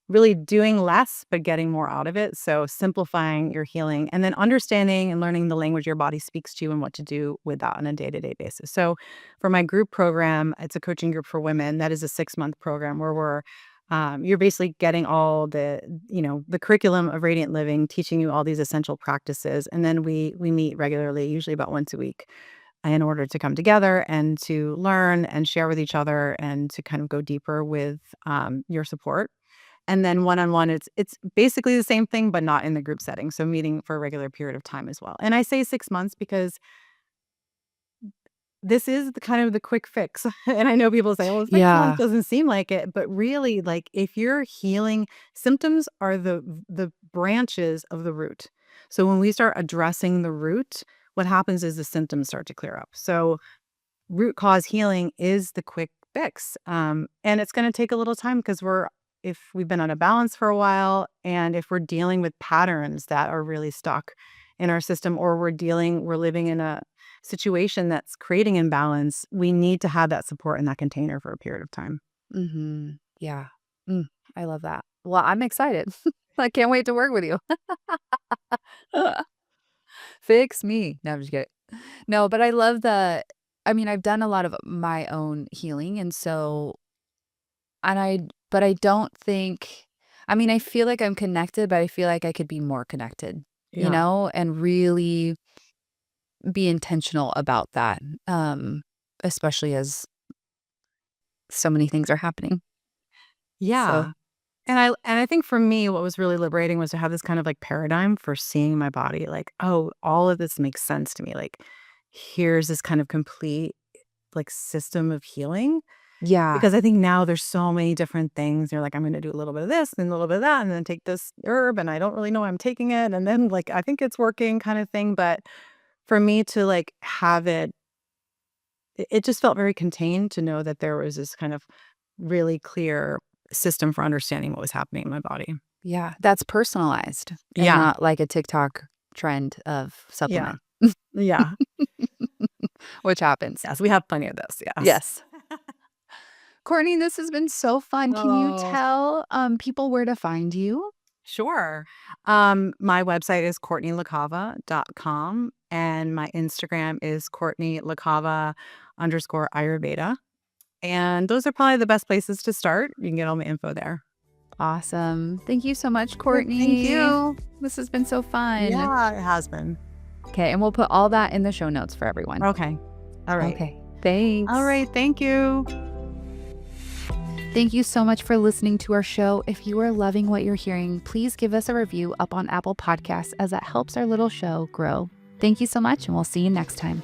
really doing less, but getting more out of it. So simplifying your healing and then understanding and learning the language your body speaks to you and what to do with that on a day-to-day basis. So for my group program, it's a coaching group for women. That is a 6-month program where you're basically getting all the curriculum of Radiant Living, teaching you all these essential practices. And then we meet regularly, usually about once a week in order to come together and to learn and share with each other and to kind of go deeper with your support. And then one-on-one, it's basically the same thing, but not in the group setting, so meeting for a regular period of time as well. And I say 6 months because this is the kind of the quick fix. And I know people say, "Well, 6 months Yeah. doesn't seem like it," but really, like, if you're healing symptoms are the branches of the root. So when we start addressing the root, what happens is the symptoms start to clear up. So root cause healing is the quick fix. And it's going to take a little time because if we've been out of balance for a while and if we're dealing with patterns that are really stuck in our system or we're living in a situation that's creating imbalance, we need to have that support in that container for a period of time. Mhm. Yeah. Mm, I love that. Well, I'm excited. I can't wait to work with you. Fix me. No, I'm just kidding. No, but I love I've done a lot of my own healing, and so and I but I don't think I mean, I feel like I'm connected, but I feel like I could be more connected, Yeah. and really be intentional about that, especially as so many things are happening. So, Yeah. And I think for me, what was really liberating was to have this kind of like paradigm for seeing my body, like, oh, all of this makes sense to me. Like, here's this kind of complete like system of healing. yeah, Because I think now there's so many different things. You're like, I'm gonna do a little bit of this and a little bit of that, and then take this herb, and I don't really know why I'm taking it. And then like I think it's working kind of thing. But for me to like have it just felt very contained to know that there was this kind of really clear system for understanding what was happening in my body. yeah, that's personalized and Yeah. not like a TikTok trend of Yeah. supplement, Yeah. which happens. Yes, we have plenty of this, yes. Yes. Courtney, this has been so fun. Can you Oh, tell, people where to find you? sure. My website is courtneylacava.com, and my Instagram is Courtney LaCava _Ayurveda. And those are probably the best places to start. You can get all my info there. Awesome. Thank you so much, Yep, thank Courtney. you. This has been so fun. Yeah, it has been. Okay, and we'll put all that in the show notes for everyone. Okay. All right. Okay, thanks. All right. Thank you. Thank you so much for listening to our show. If you are loving what you're hearing, please give us a review up on Apple Podcasts as that helps our little show grow. Thank you so much, and we'll see you next time.